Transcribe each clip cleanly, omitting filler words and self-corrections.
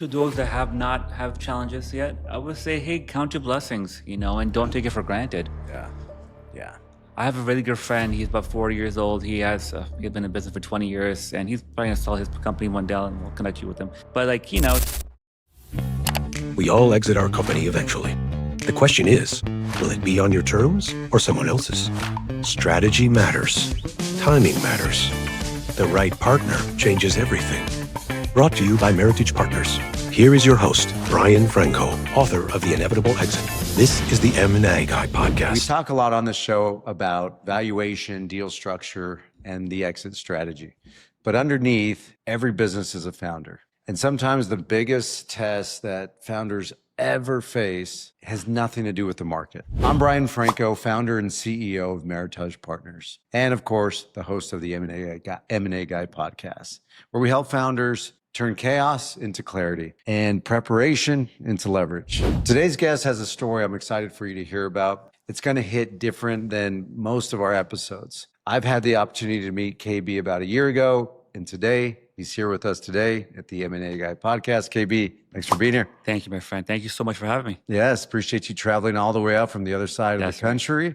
To those that have not have challenges yet, I would say, hey, count your blessings, and don't take it for granted. Yeah. Yeah. I have a really good friend. He's about 40 years old. He's been in business for 20 years, and he's probably gonna sell his company one day, and we'll connect you with him. But We all exit our company eventually. The question is, will it be on your terms or someone else's? Strategy matters. Timing matters. The right partner changes everything. Brought to you by Meritage Partners. Here is your host, Brian Franco, author of The Inevitable Exit. This is the M&A Guy podcast. We talk a lot on the show about valuation, deal structure, and the exit strategy. But underneath, every business is a founder. And sometimes the biggest test that founders ever face has nothing to do with the market. I'm Brian Franco, founder and CEO of Meritage Partners, and of course, the host of the M&A Guy podcast, where we help founders turn chaos into clarity and preparation into leverage. Today's guest has a story I'm excited for you to hear about. It's going to hit different than most of our episodes. I've had the opportunity to meet KB about a year ago, and today he's here with us today at the M&A Guy podcast. KB, thanks for being here. thank you, my friend. Thank you so much for having me. Yes, appreciate you traveling all the way out from the other side of the country,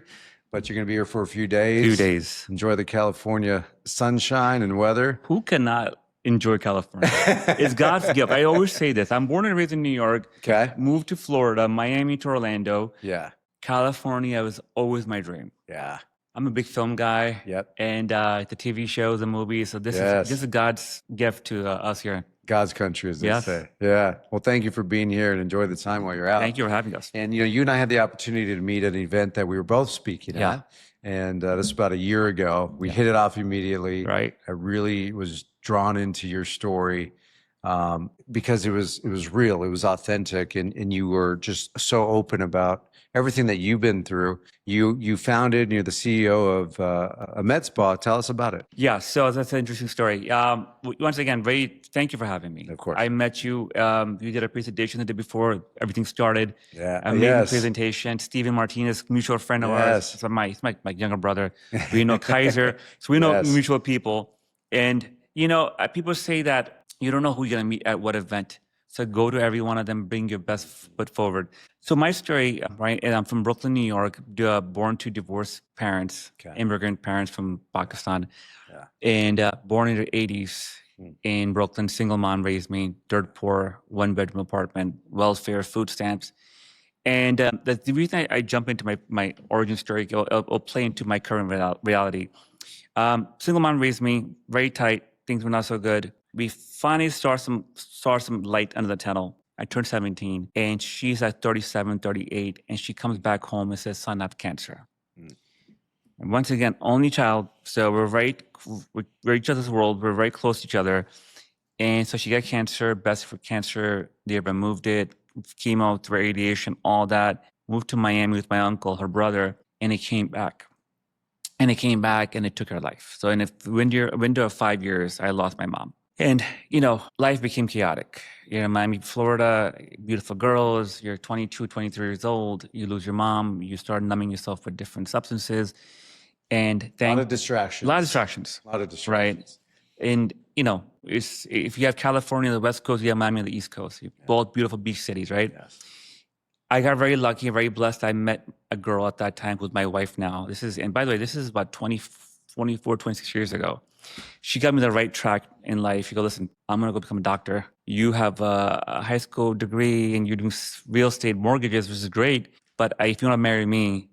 but you're going to be here for a few days. Few days. Enjoy the California sunshine and weather. Who cannot enjoy California? It's God's gift. I always say this. I'm born and raised in New York. Okay. Moved to Florida, Miami to Orlando. Yeah. California was always my dream. Yeah. I'm a big film guy. Yep. And the TV shows and movies. So this is God's gift to us here. God's country, as they Yes. say. Yeah. Well, thank you for being here and enjoy the time while you're out. Thank you for having us. And you and I had the opportunity to meet at an event that we were both speaking Yeah. at. And this was about a year ago. We hit it off immediately. Right. I really was drawn into your story because it was real, it was authentic, and you were just so open about everything that you've been through. You founded, and you're the CEO of a med spa. Tell us about it. Yeah, so that's an interesting story. Once again, thank you for having me. Of course. I met you. You did a presentation the day before everything started. Yeah. Amazing presentation. Steven Martinez, mutual friend of ours. He's my younger brother. We know Kaiser. So we know mutual people. And, people say that you don't know who you're going to meet at what event. So go to every one of them, bring your best foot forward. So my story, right, and I'm from Brooklyn, New York, born to divorced parents, immigrant parents from Pakistan, and born in the 80s in Brooklyn. Single mom raised me, dirt poor, one-bedroom apartment, welfare, food stamps. And the reason I jump into my origin story, I'll play into my current reality. Single mom raised me, very tight, things were not so good. We finally saw some light under the tunnel. I turned 17, and she's at 37, 38, and she comes back home and says, son, I have cancer. And once again, only child, so we're each other's world, we're very close to each other. And so she got cancer, best for cancer, they removed it, chemo, radiation, all that, moved to Miami with my uncle, her brother, and it came back. And it came back and it took her life. So in a window of 5 years, I lost my mom. And, life became chaotic. You're in Miami, Florida, beautiful girls, you're 22, 23 years old, you lose your mom, you start numbing yourself with different substances. And a lot of distractions. Right. And, if you have California on the West Coast, you have Miami on the East Coast. Both beautiful beach cities, right? Yes. I got very lucky, very blessed. I met a girl at that time who's my wife now. And by the way, this is about 24, 26 years ago. She got me the right track in life. She goes, listen, I'm going to go become a doctor. You have a high school degree and you're doing real estate mortgages, which is great. But if you want to marry me,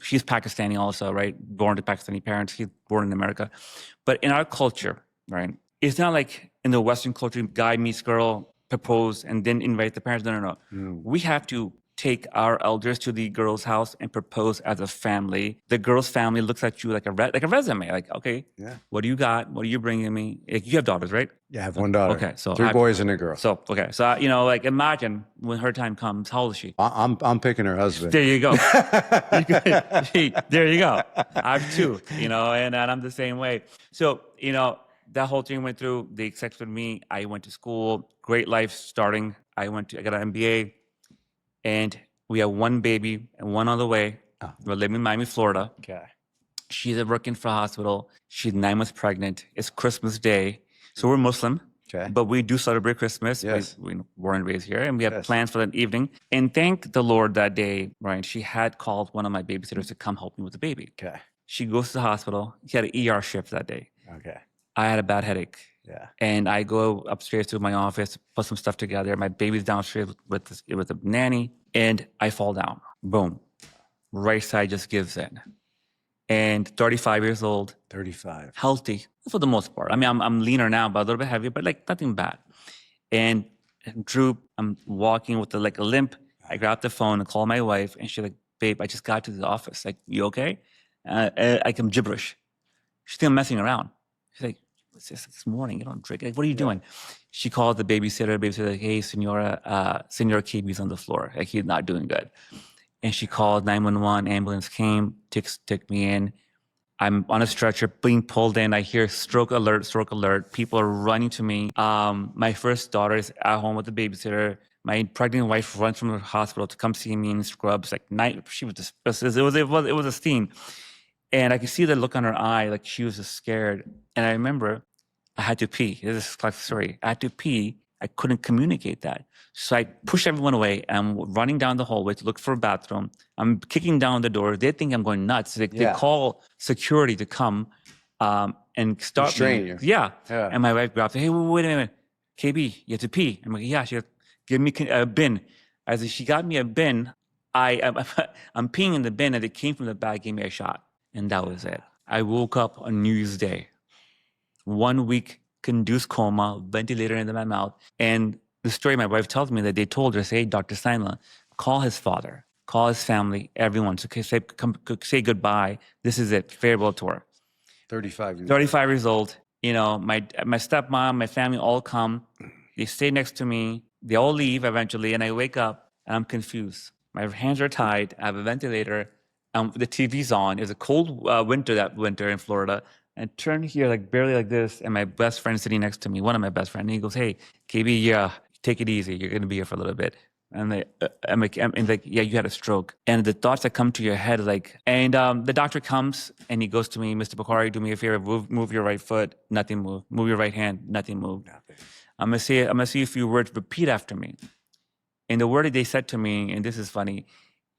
she's Pakistani also, right? Born to Pakistani parents. She's born in America. But in our culture, right, it's not like in the Western culture, guy meets girl, propose, and then invite the parents. No. We have to take our elders to the girl's house and propose as a family. The girl's family looks at you like a resume. Like, okay, what do you got? What are you bringing me? You have daughters, right? Yeah, I have one daughter. Okay, so 3 boys and a girl. So imagine when her time comes. How old is she? I'm picking her husband. There you go. There you go. I have 2, and I'm the same way. So, that whole thing went through. They accepted me. I went to school. Great life starting. I got an MBA. And we have 1 baby and 1 on the way. We're living in Miami, Florida. Okay. She's working for a hospital. She's 9 months pregnant. It's Christmas Day. So we're Muslim. Okay. But we do celebrate Christmas. Yes. We born and raised here, and we have Yes. plans for that evening. And thank the Lord that day, Ryan, she had called one of my babysitters to come help me with the baby. Okay. She goes to the hospital. She had an ER shift that day. Okay. I had a bad headache. Yeah. And I go upstairs to my office, put some stuff together. My baby's downstairs with a nanny, and I fall down. Boom. Right side just gives in. And 35 years old. 35. Healthy for the most part. I mean, I'm leaner now, but a little bit heavier, but like nothing bad. And droop, I'm walking with a limp. I grab the phone and call my wife, and she's like, babe, I just got to the office. Like, you okay? I'm gibberish. She's still messing around. She's like, it's just this morning, you don't drink. Like, what are you doing? She called the babysitter. Like, hey, Senor KB's on the floor. Like, he's not doing good. And she called 911. Ambulance came, took me in. I'm on a stretcher, being pulled in. I hear stroke alert, stroke alert. People are running to me. My first daughter is at home with the babysitter. My pregnant wife runs from the hospital to come see me in scrubs. Like, she was just, it was a scene. And I could see the look on her eye, like she was just scared. And I remember I had to pee. This is a classic story. I had to pee. I couldn't communicate that. So I push everyone away. I'm running down the hallway to look for a bathroom. I'm kicking down the door. They think I'm going nuts. They call security to come and stop Restrain me. you. Yeah. And my wife grabs, hey, wait a minute. KB, you have to pee. I'm like, yeah. She goes, give me a bin. As she got me a bin, I'm peeing in the bin, and it came from the bag, gave me a shot. And that was it. I woke up on New Year's Day. 1 week induced coma, ventilator into my mouth. And the story my wife tells me that they told her, say, Dr. Steinle, call his father, call his family, everyone. So say goodbye. This is it. Farewell tour. 35 years old. You know, my stepmom, my family all come. They stay next to me. They all leave eventually. And I wake up and I'm confused. My hands are tied. I have a ventilator. The TV's on. It's a cold winter in Florida. And turn here barely like this. And my best friend sitting next to me, one of my best friends, and he goes, hey, KB, yeah, take it easy. You're going to be here for a little bit. And I'm like, yeah, you had a stroke. And the thoughts that come to your head, the doctor comes and he goes to me, Mr. Bukhari, do me a favor, move your right foot, nothing move. Move your right hand, nothing move. I'm gonna say a few words, repeat after me. And the word that they said to me, and this is funny,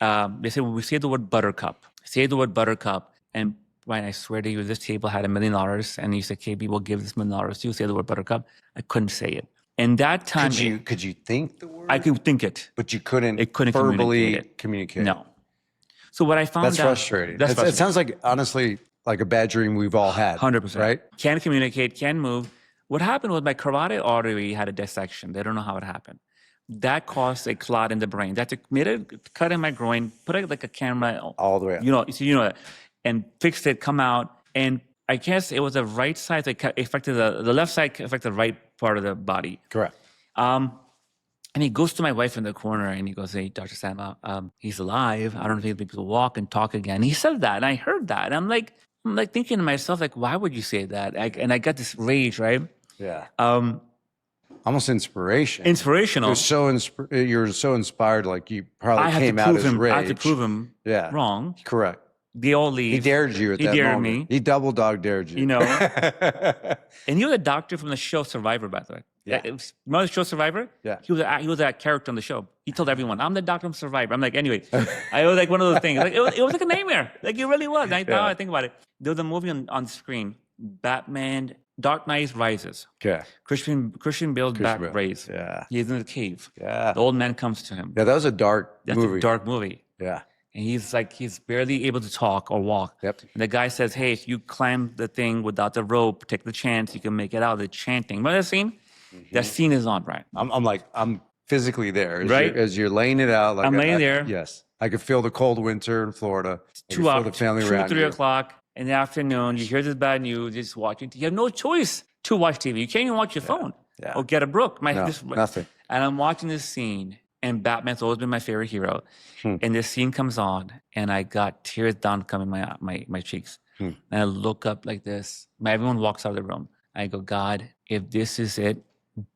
they said, well, we say the word buttercup. Say the word buttercup. And Ryan, I swear to you, this table had $1 million. And you said, KB, we'll give this $1 million to you. Say the word buttercup. I couldn't say it. And that time, could you think the word? I could think it, but you couldn't verbally communicate. No. So what I found That's frustrating. It sounds like, honestly, like a bad dream we've all had. 100%. Right? Can communicate, can move. What happened was my carotid artery had a dissection. They don't know how it happened. That caused a clot in the brain. That made a cut in my groin, put a camera all the way up. You know, and fixed it, come out. And I guess it was the right side that affected the left side affected the right part of the body. Correct. And he goes to my wife in the corner and he goes, hey, Dr. Sam, he's alive. I don't know if he'll be able to walk and talk again. He said that, and I heard that. And I'm like thinking to myself, why would you say that? And I got this rage, right? Yeah. Almost inspiration. Inspirational. You're so inspired, like you probably came out as rage. I had to prove him wrong. Correct. They all leave. He dared you at that moment. He dared me. He double dog dared you. You know. And he was a doctor from the show Survivor, by the way. Yeah. Remember the show Survivor? Yeah. He was that character on the show. He told everyone, I'm the doctor from Survivor. I'm like, anyway. I was like one of those things. It was like a nightmare. Like it really was. Now I think about it. There was a movie on screen, Batman, Dark Knight Rises. Okay. Christian Bale's back raised. Yeah. He's in the cave. Yeah. The old man comes to him. Yeah, that was a dark movie. That's a dark movie. Yeah. And he's barely able to talk or walk. Yep. And the guy says, hey, if you climb the thing without the rope, take the chance, you can make it out. The chanting. Remember that scene? Mm-hmm. That scene is on, right? I'm physically there. Right? As you're laying it out. I'm laying there. Yes. I could feel the cold winter in Florida. It's 2 hours. The family around 3 o'clock in the afternoon. You hear this bad news, just watching. You have no choice to watch TV. You can't even watch your phone or get a book. Nothing. And I'm watching this scene. And Batman's always been my favorite hero. And this scene comes on, and I got tears down coming my cheeks. And I look up like this. Everyone walks out of the room. I go, God, if this is it,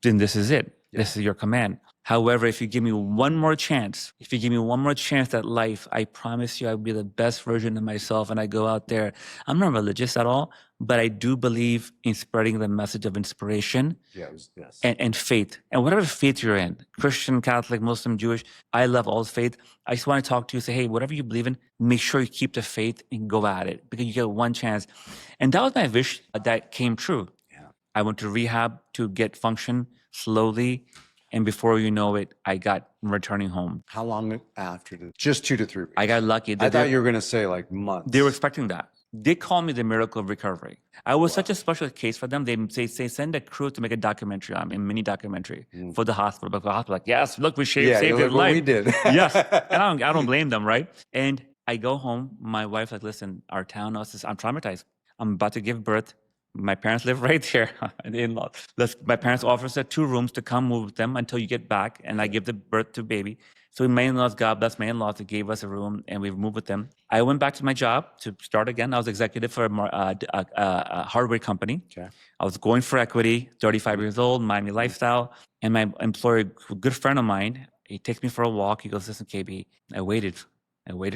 then this is it. Yeah. This is your command. However, if you give me one more chance, at life, I promise you I'll be the best version of myself. And I go out there. I'm not religious at all, but I do believe in spreading the message of inspiration Yes. and faith. And whatever faith you're in, Christian, Catholic, Muslim, Jewish, I love all faith. I just want to talk to you, say, hey, whatever you believe in, make sure you keep the faith and go at it because you get one chance. And that was my wish that came true. Yeah. I went to rehab to get function slowly. And before you know it, I got returning home. How long after? Just 2 to 3 weeks. I got lucky. I thought you were going to say like months. They were expecting that. They call me the miracle of recovery. I was such a special case for them. They say send a crew to make a documentary, a mini documentary for the hospital. But the hospital, like, yes, look, we saved your life. We did. Yes, and I don't blame them, right? And I go home. My wife's like, listen, our town, I'm traumatized. I'm about to give birth. My parents live right here, the in-laws. My parents offer us 2 rooms to come move with them until you get back, and I give the birth to baby. So my in-laws, God bless my in-laws, they gave us a room, and we moved with them. I went back to my job to start again. I was executive for a hardware company. Okay. I was going for equity, 35 years old, Miami lifestyle. And my employer, a good friend of mine, he takes me for a walk. He goes, listen, KB, I waited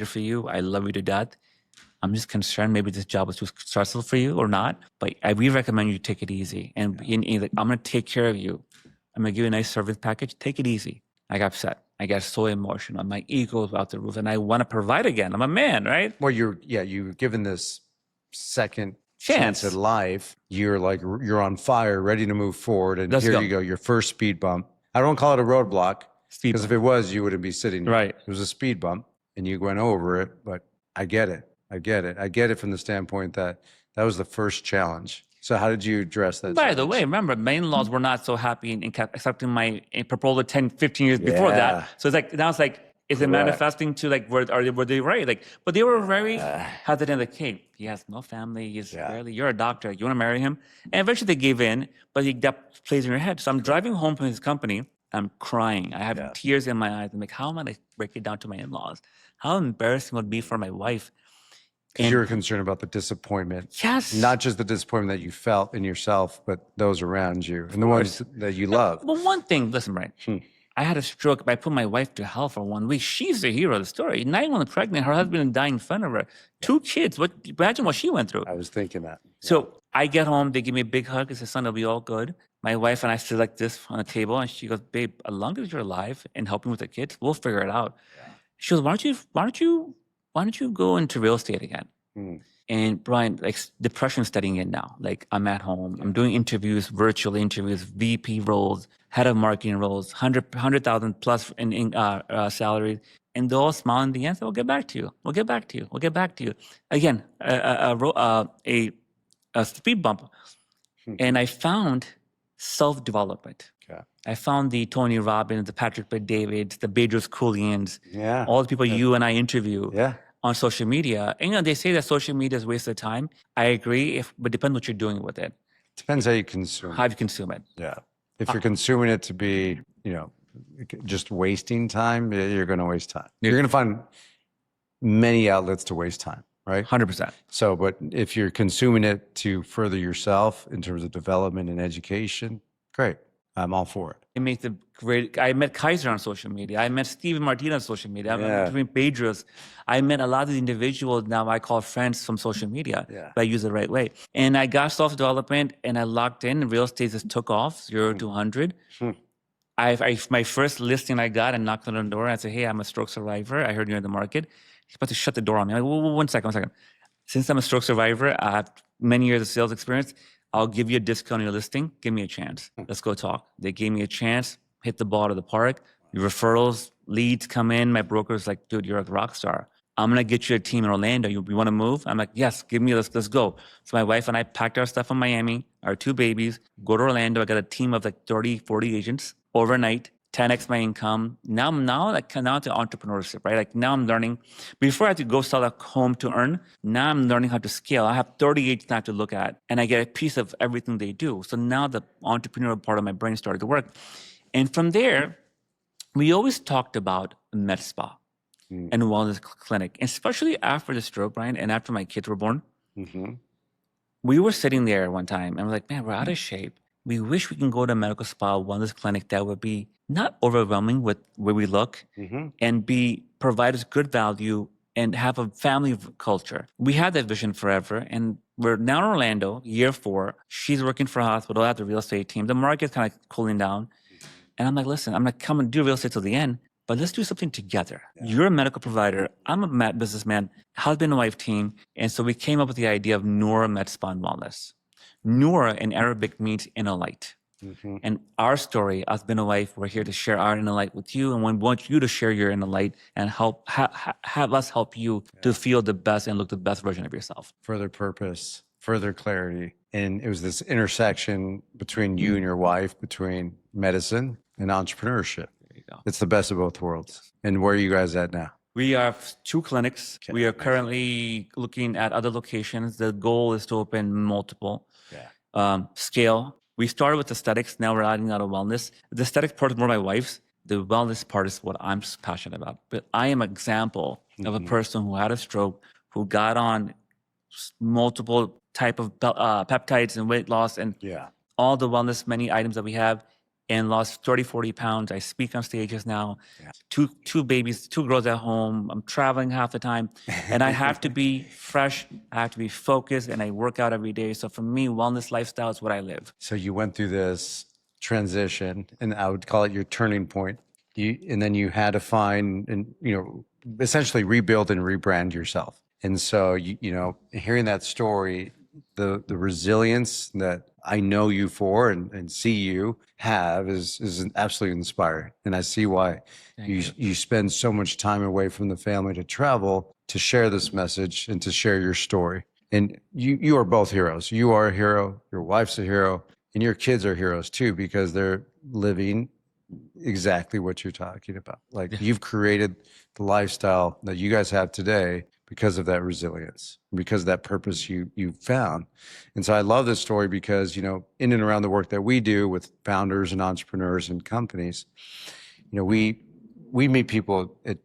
for you. I love you to death. I'm just concerned maybe this job was too stressful for you or not, but we recommend you take it easy. And I'm going to take care of you. I'm going to give you a nice service package. Take it easy. I got upset. I got so emotional. My ego was out the roof, and I want to provide again. I'm a man, right? Well, you're given this second chance at life. You're like, you're on fire, ready to move forward. And here you go, your first speed bump. I don't call it a roadblock because if it was, you wouldn't be sitting here. Right. It was a speed bump and you went over it, but I get it. I get it from the standpoint that was the first challenge. So how did you address that? By the way, remember, my in-laws were not so happy in accepting my proposal 10, 15 years before that. So it's like, now it's like, is it manifesting to like, were they right? Like, but they were very hesitant. Like, hey, he has no family. He's barely, you're a doctor. You want to marry him? And eventually they gave in, but that plays in your head. So I'm driving home from his company. I'm crying. I have tears in my eyes. I'm like, how am I going to break it down to my in-laws? How embarrassing would it be for my wife? Because you were concerned about the disappointment. Yes. Not just the disappointment that you felt in yourself, but those around you and the ones that you love. Well, one thing, listen, Brian. I had a stroke. I put my wife to hell for 1 week. She's the hero of the story. 9 months pregnant. Her husband dying in front of her. 2 kids. Imagine what she went through. I was thinking that. So I get home. They give me a big hug. I say, son, it'll be all good. My wife and I sit like this on the table. And she goes, babe, as long as you're alive and helping with the kids, we'll figure it out. She goes, why don't you go into real estate again? And Brian, like depression's setting in now. Like I'm at home, I'm doing interviews, virtual interviews, VP roles, head of marketing roles, 100,000 plus in salary. And they're all smiling at the end. So we'll get back to you. We'll get back to you. We'll get back to you. Again, a speed bump. And I found self-development. I found the Tony Robbins, the Patrick Bet-Davids, the Bedros Keuilians, all the people you and I interview on social media. And they say that social media is a waste of time. I agree, but depends what you're doing with it. Depends how you consume it. How you consume it. Yeah. If you're consuming it to be, just wasting time, you're going to waste time. You're going to find many outlets to waste time, right? 100%. So, but if you're consuming it to further yourself in terms of development and education, great. I'm all for it. It makes a great. I met Kaiser on social media. I met Steven Martinez on social media. I met Bedros. I met a lot of the individuals now I call friends from social media. But I use it the right way. And I got self-development and I locked in. Real estate just took off 0 to 100. My first listing I got and knocked on the door. And I said, hey, I'm a stroke survivor. I heard you're in the market. He's about to shut the door on me. I'm like, one second. Since I'm a stroke survivor, I have many years of sales experience. I'll give you a discount on your listing. Give me a chance. Let's go talk. They gave me a chance, hit the ball out of the park. Your referrals, leads come in. My broker's like, dude, you're a rock star. I'm going to get you a team in Orlando. You want to move? I'm like, yes, let's go. So my wife and I packed our stuff in Miami, our 2 babies, go to Orlando. I got a team of like 30, 40 agents overnight. 10x my income. Now to entrepreneurship, right? Like now I'm learning. Before I had to go sell a home to earn, now I'm learning how to scale. I have 30 agents now to look at, and I get a piece of everything they do. So now the entrepreneurial part of my brain started to work. And from there, we always talked about med spa and wellness clinic, especially after the stroke, Brian, and after my kids were born. We were sitting there one time and we're like, man, we're out of shape. we wish we can go to a medical spa wellness clinic that would be not overwhelming with where we look and provide us good value and have a family culture. We had that vision forever, and we're now in Orlando, year 4. She's working for a hospital at the real estate team. The market's kind of cooling down. And I'm like, listen, I'm not coming to do real estate till the end, but let's do something together. You're a medical provider. I'm a businessman, husband and wife team. And so we came up with the idea of NUR MedSpa Wellness. NUR in Arabic means inner light. And our story, husband and wife, we're here to share our inner light with you. And we want you to share your inner light and have us help you to feel the best and look the best version of yourself. Further purpose, further clarity. And it was this intersection between you and your wife, between medicine and entrepreneurship. There you go. It's the best of both worlds. And where are you guys at now? We have 2 clinics. We are currently looking at other locations. The goal is to open multiple. Scale. We started with aesthetics. Now we're adding out of wellness. The aesthetics part is more my wife's. The wellness part is what I'm passionate about. But I am an example of a person who had a stroke, who got on multiple type of peptides and weight loss and all the wellness, many items that we have, and lost 30, 40 pounds. I speak on stages now. Two babies, 2 girls at home. I'm traveling half the time. And I have to be fresh. I have to be focused. And I work out every day. So for me, wellness lifestyle is what I live. So you went through this transition, and I would call it your turning point. And then you had to find and, essentially rebuild and rebrand yourself. And so, hearing that story, the resilience that I know you for and see you have is absolutely inspiring. And I see why you spend so much time away from the family to travel, to share this message and to share your story. And you are both heroes. You are a hero, your wife's a hero, and your kids are heroes too, because they're living exactly what you're talking about. Like you've created the lifestyle that you guys have today because of that resilience, because of that purpose you found. And so I love this story because, in and around the work that we do with founders and entrepreneurs and companies, we meet people at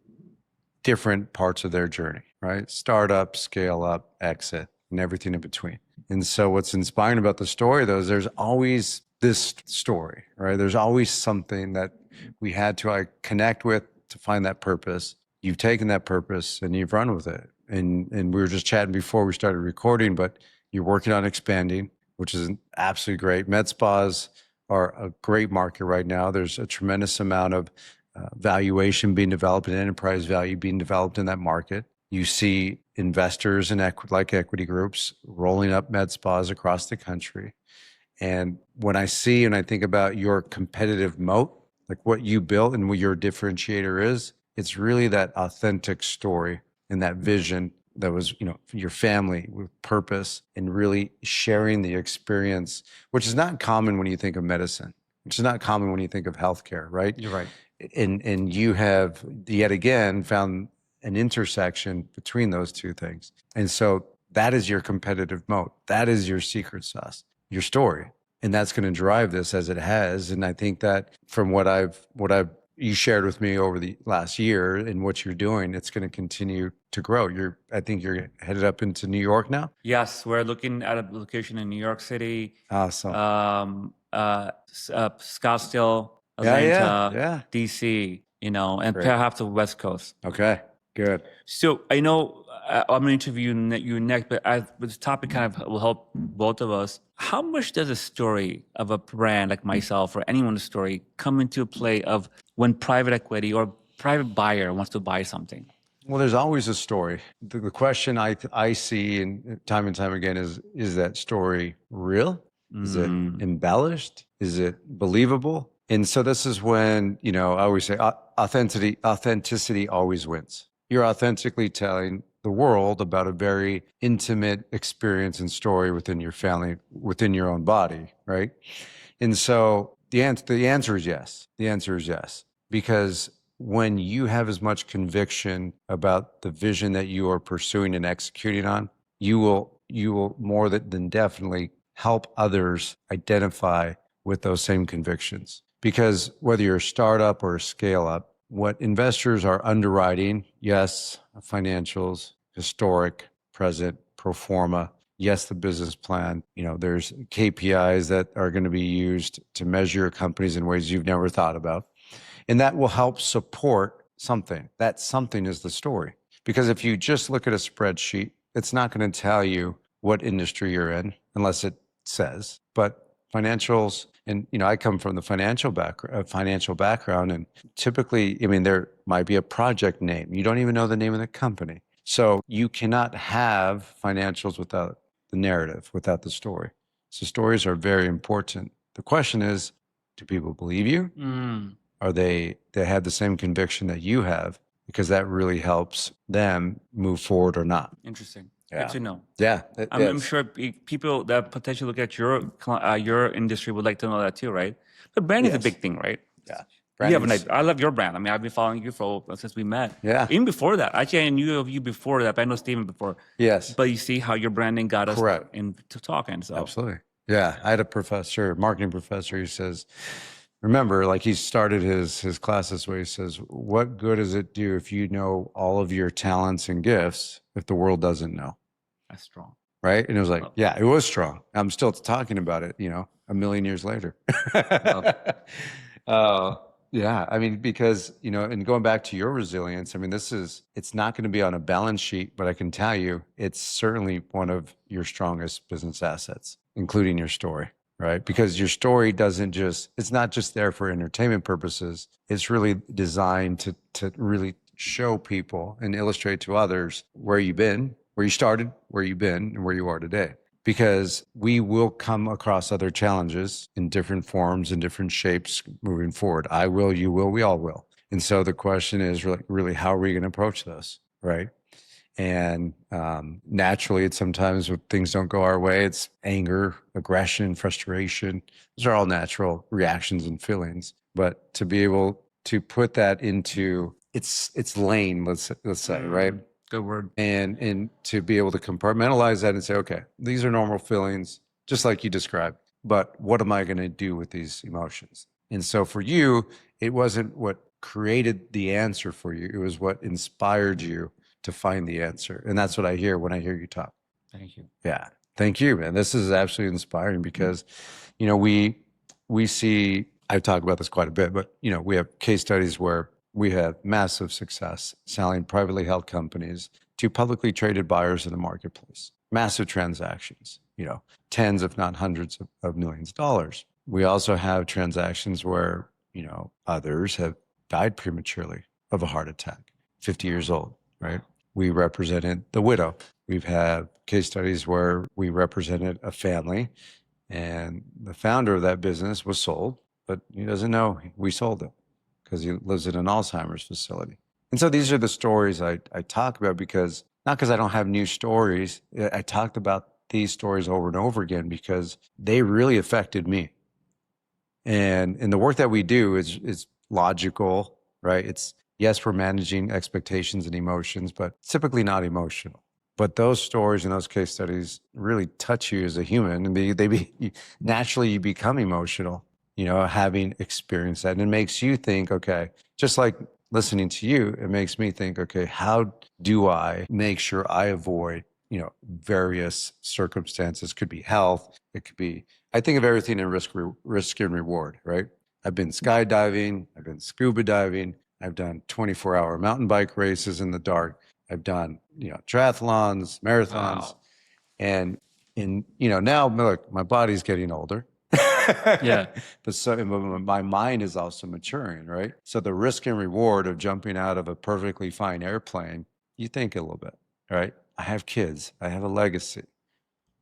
different parts of their journey, right? Startup, scale up, exit, and everything in between. And so what's inspiring about the story, though, is there's always this story, right? There's always something that we had to connect with to find that purpose. You've taken that purpose and you've run with it. And we were just chatting before we started recording, but you're working on expanding, which is absolutely great. Med spas are a great market right now. There's a tremendous amount of valuation being developed and enterprise value being developed in that market. You see investors and equity groups rolling up med spas across the country. And when I see and I think about your competitive moat, like what you built and what your differentiator is, it's really that authentic story and that vision that was, your family with purpose and really sharing the experience, which is not common when you think of medicine, which is not common when you think of healthcare, right? You're right. And you have yet again found an intersection between those two things. And so that is your competitive moat. That is your secret sauce, your story. And that's going to drive this as it has. And I think that from what you shared with me over the last year and what you're doing, it's going to continue to grow. I think you're headed up into New York now? Yes, we're looking at a location in New York City. Awesome. Scottsdale, Atlanta, DC, and Great. perhaps the West Coast. Okay, good. So I know I'm going to interview you next, but this topic kind of will help both of us. How much does a story of a brand like myself or anyone's story come into play of when private equity or private buyer wants to buy something? Well, there's always a story. The question I see and time again is that story real? Is it embellished? Is it believable? And so this is when, I always say authenticity always wins. You're authentically telling the world about a very intimate experience and story within your family, within your own body, right? And so the answer is yes. The answer is yes. Because when you have as much conviction about the vision that you are pursuing and executing on, you will more than definitely help others identify with those same convictions. Because whether you're a startup or a scale up, what investors are underwriting, yes, financials, historic, present, pro forma, Yes, the business plan, there's KPIs that are going to be used to measure your companies in ways you've never thought about. And that will help support something. That something is the story. Because if you just look at a spreadsheet, it's not going to tell you what industry you're in unless it says. But financials, and I come from the financial background, and typically, there might be a project name. You don't even know the name of the company. So you cannot have financials without the narrative, without the story. So stories are very important. The question is, do people believe you? Are they have the same conviction that you have? Because that really helps them move forward or not. Interesting. Yeah. Good to know. Yeah. I'm sure people that potentially look at your industry would like to know that too, right? But brand is a big thing, right? Yeah. I love your brand. I've been following you since we met. Yeah. Even before that. Actually, I knew of you before that, but I know Steven before. Yes. But you see how your branding got us Correct. into talking. So. Absolutely. Yeah. I had a marketing professor who says, remember, like he started his class this way. He says, what good does it do if you know all of your talents and gifts if the world doesn't know? That's strong. Right. And it was like, yeah, it was strong. I'm still talking about it, a million years later. Yeah. Because, and going back to your resilience, it's not going to be on a balance sheet, but I can tell you it's certainly one of your strongest business assets, including your story. Right? Because your story it's not just there for entertainment purposes. It's really designed to really show people and illustrate to others where you've been, where you started, where you've been, and where you are today. Because we will come across other challenges in different forms and different shapes moving forward. I will, you will, we all will. And so the question is really how are we going to approach this, right? And naturally, it's sometimes when things don't go our way, it's anger, aggression, frustration. Those are all natural reactions and feelings. But to be able to put that into its lane, let's say, right? Good word. And to be able to compartmentalize that and say, okay, these are normal feelings, just like you described. But what am I going to do with these emotions? And so for you, it wasn't what created the answer for you. It was what inspired you to find the answer. And that's what I hear when I hear you talk. Thank you. Yeah. Thank you, man. This is absolutely inspiring because, we see, I've talked about this quite a bit, but, we have case studies where we have massive success selling privately held companies to publicly traded buyers in the marketplace. Massive transactions, tens, if not hundreds of millions of dollars. We also have transactions where, others have died prematurely of a heart attack, 50 years old, right? We represented the widow. We've had case studies where we represented a family and the founder of that business was sold, but he doesn't know we sold it because he lives in an Alzheimer's facility. And so these are the stories I talk about not because I don't have new stories. I talked about these stories over and over again because they really affected me. And the work that we do is logical, right? Yes, we're managing expectations and emotions, but typically not emotional. But those stories and those case studies really touch you as a human, and naturally you become emotional, having experienced that. And it makes you think, okay, just like listening to you, it makes me think, okay, how do I make sure I avoid, various circumstances? Could be health. It could be, I think of everything in risk and reward, right? I've been skydiving. I've been scuba diving. I've done 24-hour mountain bike races in the dark. I've done, triathlons, marathons. Wow. And now look, my body's getting older. Yeah. But my mind is also maturing, right? So the risk and reward of jumping out of a perfectly fine airplane, you think a little bit, right? I have kids. I have a legacy.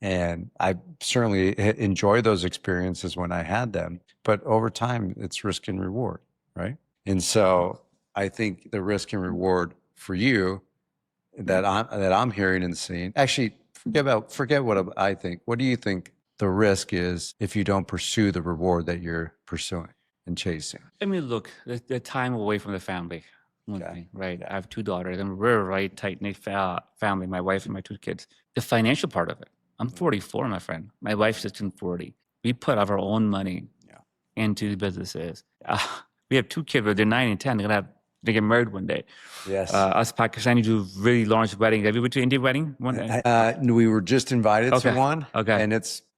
And I certainly enjoy those experiences when I had them. But over time, it's risk and reward, right? And so I think the risk and reward for you that I'm hearing and seeing, actually, forget what I think. What do you think the risk is if you don't pursue the reward that you're pursuing and chasing? Look, the time away from the family, thing, right? I have 2 daughters, and we're a right tight-knit family, my wife and my 2 kids. The financial part of it. I'm 44, my friend. My wife's just turned 40. We put our own money into the businesses. We have 2 kids, but they're 9 and 10. They're going to have to get married one day. Yes. Us Pakistanis do really large weddings. Have you been to Indian wedding one day? We were just invited to one. Okay. And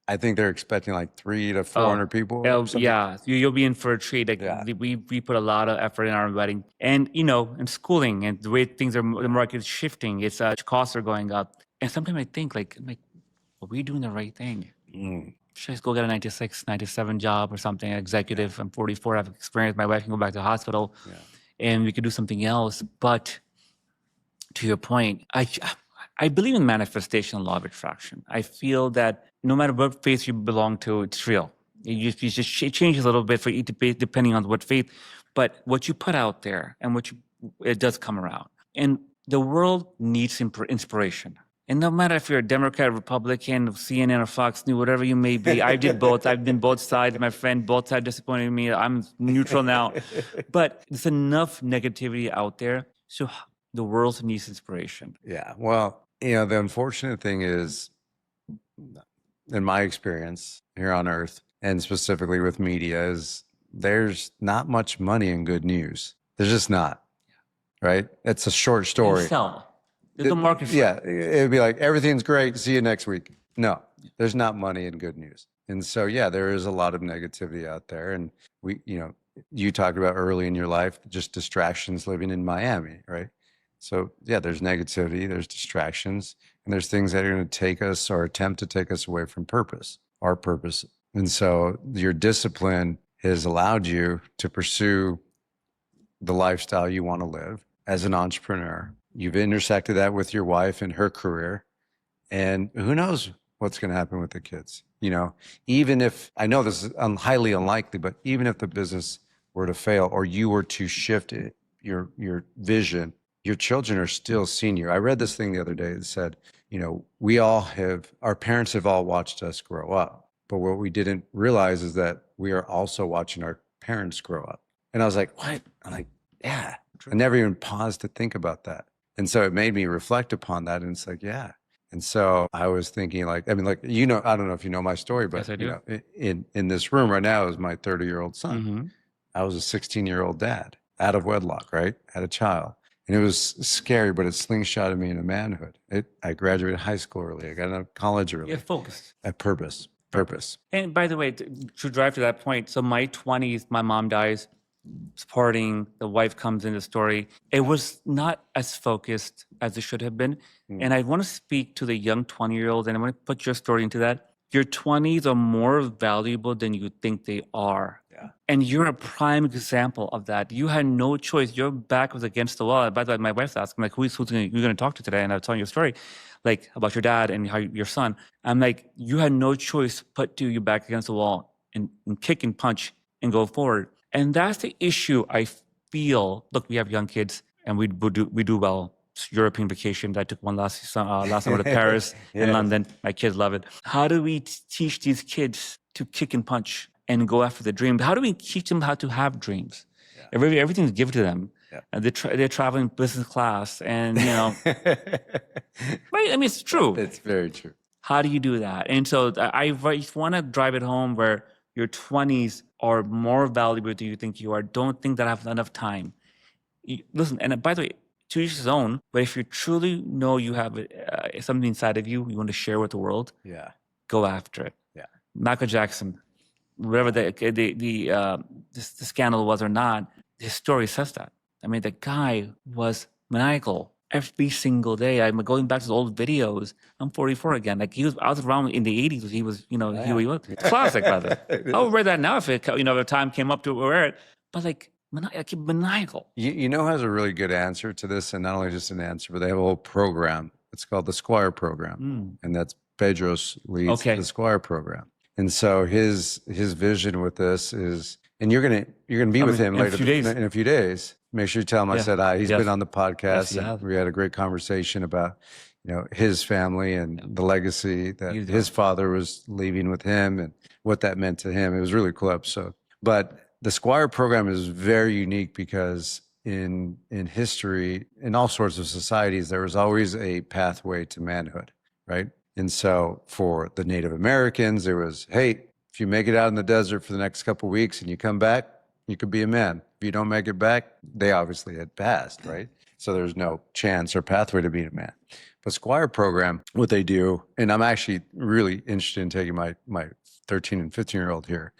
I think they're expecting like 300 to 400 people. Or something. Yeah, you'll be in for a treat. Like we put a lot of effort in our wedding, and in schooling and the way things are, the market is shifting. It's costs are going up, and sometimes I think like, are we doing the right thing? Should I just go get a 96, 97 job or something? Executive. I'm 44. I've experienced. My wife can go back to the hospital, and we could do something else. But to your point, I believe in manifestation and law of attraction. I feel that no matter what faith you belong to, it's real. It changes a little bit for each depending on what faith, but what you put out there and it does come around. And the world needs inspiration. And no matter if you're a Democrat, Republican, CNN, or Fox News, whatever you may be, I did both. I've been both sides. My friend, both sides disappointed me. I'm neutral now. But there's enough negativity out there. So the world needs inspiration. Yeah. Well, the unfortunate thing is, in my experience here on Earth, and specifically with media, is there's not much money in good news. There's just not, right? It's a short story. There's a market for it. It'd be like, everything's great, see you next week. No, there's not money in good news. And so, there is a lot of negativity out there. And you talked about early in your life, just distractions living in Miami, right? So there's negativity, there's distractions, and there's things that are going to take us or attempt to take us away from our purpose. And so your discipline has allowed you to pursue the lifestyle you want to live as an entrepreneur. You've intersected that with your wife and her career, and who knows what's going to happen with the kids. Even if, I know this is highly unlikely, but even if the business were to fail or you were to shift your vision, your children are still seeing you. I read this thing the other day that said, our parents have all watched us grow up, but what we didn't realize is that we are also watching our parents grow up. And I was like, what? I'm like, yeah. I never even paused to think about that. And so it made me reflect upon that. And it's like, yeah. And so I was thinking I don't know if you know my story, but yes, I do. In this room right now is my 30-year-old son. Mm-hmm. I was a 16-year-old dad out of wedlock, right? Had a child. And it was scary, but it slingshotted me into manhood. I graduated high school early. I got into college early. You're focused. At purpose. And by the way, to drive to that point, so my 20s, my mom dies, supporting, the wife comes in the story. It was not as focused as it should have been. And I want to speak to the young 20-year-olds, and I want to put your story into that. Your 20s are more valuable than you think they are. Yeah. And you're a prime example of that. You had no choice. Your back was against the wall. By the way, my wife's asking, like, who's you're going to talk to today? And I was telling you a story, like, about your dad and how your son. I'm like, you had no choice but to your back against the wall and kick and punch and go forward. And that's the issue I feel. Look, we have young kids, and we do well. European vacation. I took one last summer to Paris and London. My kids love it. How do we teach these kids to kick and punch and go after the dream? How do we teach them how to have dreams? Yeah. Everything's given to them. Yeah. They're traveling business class, and right? I mean, it's true. It's very true. How do you do that? And so I want to drive it home where your 20s are more valuable than you think you are. Don't think that I have enough time. Listen, and by the way, to each his own, but if you truly know you have something inside of you want to share with the world, go after it. Yeah. Michael Jackson, whatever the scandal was or not, his story says that. I mean, the guy was maniacal every single day. I'm going back to the old videos. I'm 44 again. Like I was around in the 80s. He was, he was classic, brother. I would wear that now if the time came up to wear it. But like, maniacal. Who has a really good answer to this, and not only just an answer, but they have a whole program. It's called the Squire Program, and that's Pedro's leads the Squire Program. And so his vision with this is, and you're gonna be with him later in a few days. Make sure you tell him I said hi. He's been on the podcast, and we had a great conversation about his family and the legacy that his father was leaving with him and what that meant to him. It was a really cool episode, but. The Squire Program is very unique because in history, in all sorts of societies, there was always a pathway to manhood, right? And so for the Native Americans, there was, hey, if you make it out in the desert for the next couple of weeks and you come back, you could be a man. If you don't make it back, they obviously had passed, right? So there's no chance or pathway to being a man. But Squire program, what they do, and I'm actually really interested in taking my 13 and 15-year-old here.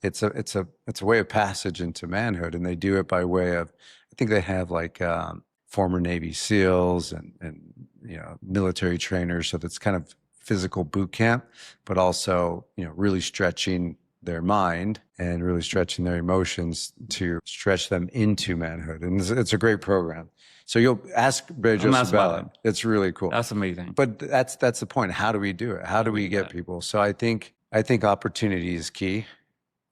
It's a way of passage into manhood, and they do it by way of, I think they have like former Navy SEALs and military trainers, so that's kind of physical boot camp, but also really stretching their mind and really stretching their emotions to stretch them into manhood, and it's a great program. So you'll ask Bejos about it. It's really cool. That's amazing. But that's the point. How do we do it? How do we get people? So I think opportunity is key,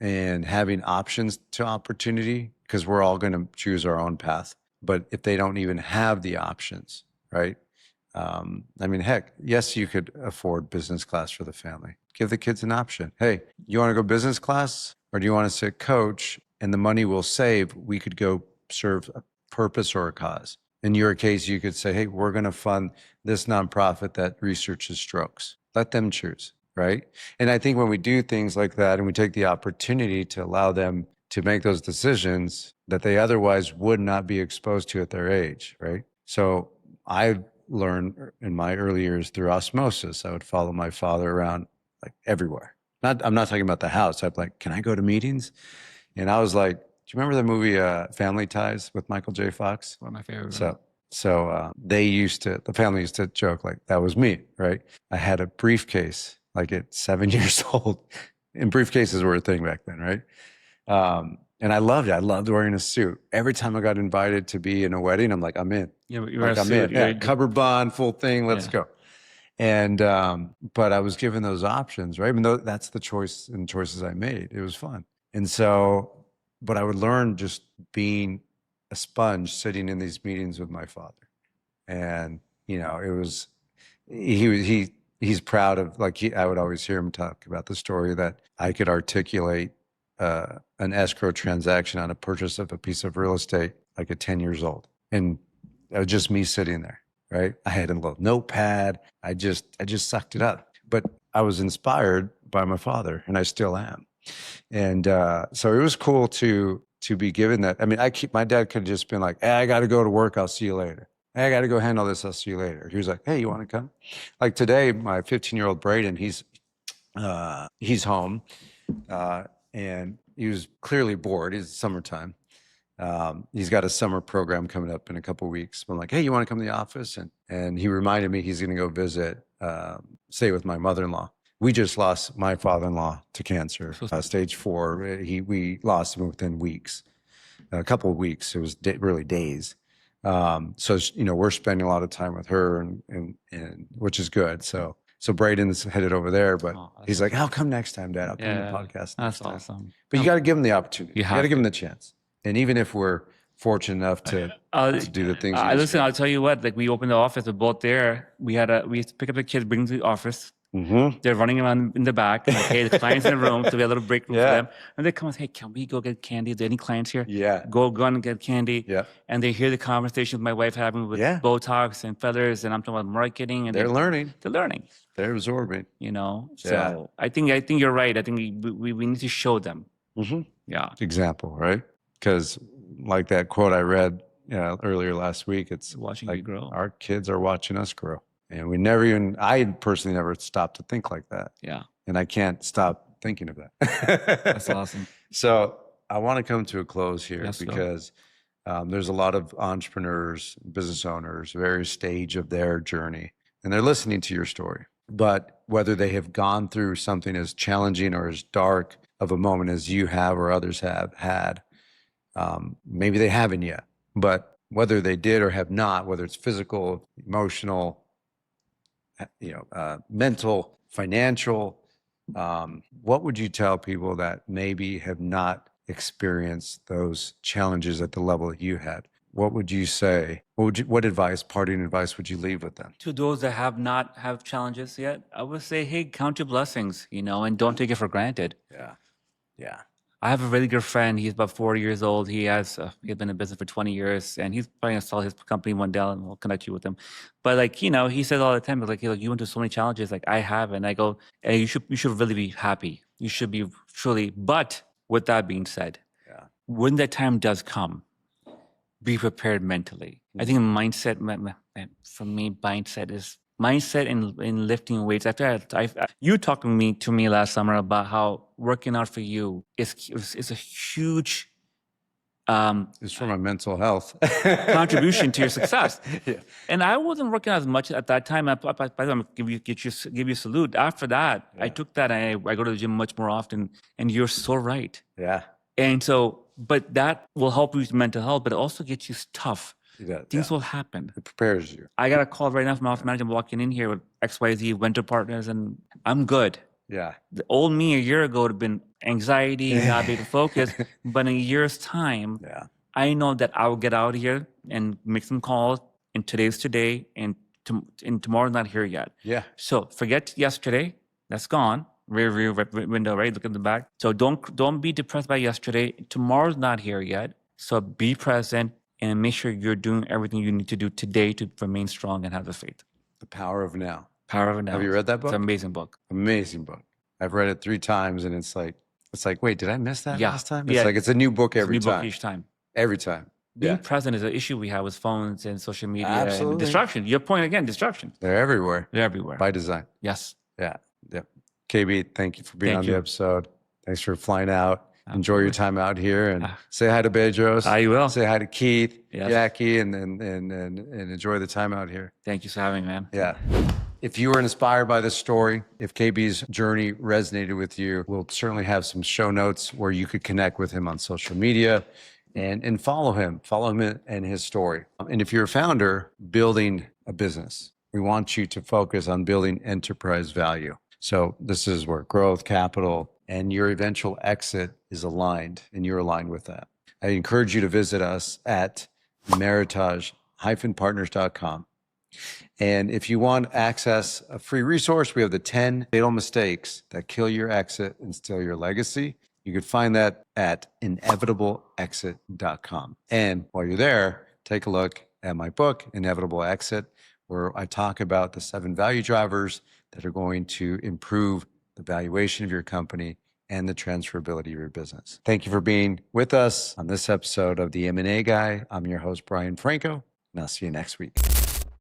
and having options to opportunity, because we're all going to choose our own path. But if they don't even have the options, right? I mean, heck, yes, you could afford business class for the family. Give the kids an option. Hey, you want to go business class, or do you want to sit coach? And the money we'll save, we could go serve a purpose or a cause. In your case, you could say, hey, we're going to fund this nonprofit that researches strokes. Let them choose, right? And I think when we do things like that and we take the opportunity to allow them to make those decisions that they otherwise would not be exposed to at their age, right? So I learned in my early years through osmosis. I would follow my father around like everywhere. I'm not talking about the house. I'd like, can I go to meetings? And I was like, do you remember the movie Family Ties with Michael J. Fox? One of my favorite. So the family used to joke like that was me, right? I had a briefcase like at 7 years old, and briefcases were a thing back then, right? And I loved it. I loved wearing a suit. Every time I got invited to be in a wedding, I'm like, I'm in. Yeah, but I'm in. Yeah, cover bond, full thing. Let's go. And but I was given those options, right? Even though that's the choice and choices I made, it was fun. And so, but I would learn just being a sponge, sitting in these meetings with my father, and it was he's proud of I would always hear him talk about the story that I could articulate an escrow transaction on a purchase of a piece of real estate like at 10 years old, and it was just me sitting there. Right? I had a little notepad. I just sucked it up. But I was inspired by my father, and I still am. And so it was cool to be given that. I mean, my dad could have just been like, hey, I got to go to work. I'll see you later. Hey, I got to go handle this. I'll see you later. He was like, hey, you want to come? Like today, my 15-year-old Braden, he's home, and he was clearly bored. It's summertime. He's got a summer program coming up in a couple of weeks. I'm like, hey, you want to come to the office? And he reminded me he's going to go visit, stay with my mother-in-law. We just lost my father-in-law to cancer, stage 4. We lost him within weeks, a couple of weeks. It was really days. So we're spending a lot of time with her, and which is good. So Braden's headed over there, but he's like, I'll come next time, Dad. I'll come to the podcast. That's awesome. But you got to give him the opportunity. You got to give him the chance. And even if we're fortunate enough to do the things. Listen, I'll tell you what. Like we opened the office, we're both there. We used to pick up the kids, bring them to the office. Mm-hmm. They're running around in the back. And like, hey, the clients in the room, so we have a little break room for them. And they come and say, hey, can we go get candy? Are there any clients here? Yeah. Go and get candy. Yeah. And they hear the conversation my wife having with Botox and feathers, and I'm talking about marketing. And they're learning. They're learning. They're absorbing. So I think you're right. I think we need to show them. Mm-hmm. Yeah. Example, right? Because like that quote I read earlier last week, it's watching like you grow. Our kids are watching us grow. And I personally never stopped to think like that. Yeah. And I can't stop thinking of that. That's awesome. So I want to come to a close here because there's a lot of entrepreneurs, business owners, various stage of their journey, and they're listening to your story. But whether they have gone through something as challenging or as dark of a moment as you have or others have had, maybe they haven't yet, but whether they did or have not, whether it's physical, emotional, mental, financial, what would you tell people that maybe have not experienced those challenges at the level that you had? What would you say? What advice, parting advice would you leave with them? To those that have not have challenges yet, I would say, hey, count your blessings, and don't take it for granted. Yeah. Yeah. I have a really good friend. He's about 40 years old. He's been in business for 20 years, and he's probably gonna sell his company one day, and we'll connect you with him. But he says all the time, like, you went through so many challenges, like I have, and I go, hey, you should really be happy. You should be truly. But with that being said, when that time does come, be prepared mentally. I think mindset, for me, mindset in lifting weights. After you talked to me last summer about how working out for you is a huge It's for my mental health contribution to your success. Yeah. And I wasn't working out as much at that time. By the way, I'm gonna give you a salute. After that, I took that and I go to the gym much more often. And you're so right. Yeah. And so, but that will help you with mental health, but it also gets you tough. Yeah. Things will happen. It prepares you. I got a call right now from my office manager. I'm walking in here with XYZ venture partners, and I'm good. Yeah. The old me a year ago would have been anxiety, not being able to focus. But in a year's time, I know that I will get out here and make some calls. And today's today, and tomorrow's not here yet. Yeah. So forget yesterday. That's gone. Rear window, right? Look at the back. So don't be depressed by yesterday. Tomorrow's not here yet. So be present and make sure you're doing everything you need to do today to remain strong and have the faith. The Power of Now. Power of Now. Have you read that book? It's an amazing book. Amazing book. I've read it 3 times, and it's like, wait, did I miss that last time? It's Yeah. like it's a new book every It's a new time. book each time. Every time. Being present is an issue we have with phones and social media Absolutely. and distraction. Your point again, distraction. They're everywhere. They're everywhere. By design. Yes. Yeah. Yeah. KB, thank you for being Thank on you. the episode. Thanks for flying out. Enjoy your time out here, and say hi to Bedros. I will. Say hi to Keith, Yes. Jackie, and enjoy the time out here. Thank you for having me, man. Yeah. If you were inspired by this story, if KB's journey resonated with you, we'll certainly have some show notes where you could connect with him on social media and follow him and his story. And if you're a founder building a business, we want you to focus on building enterprise value. So this is where growth, capital, and your eventual exit is aligned, and you're aligned with that. I encourage you to visit us at meritage-partners.com. And if you want access a free resource, we have the 10 fatal mistakes that kill your exit and steal your legacy. You can find that at inevitableexit.com. And while you're there, take a look at my book, Inevitable Exit, where I talk about the 7 value drivers that are going to improve the valuation of your company and the transferability of your business. Thank you for being with us on this episode of The M&A Guy. I'm your host, Brian Franco, and I'll see you next week.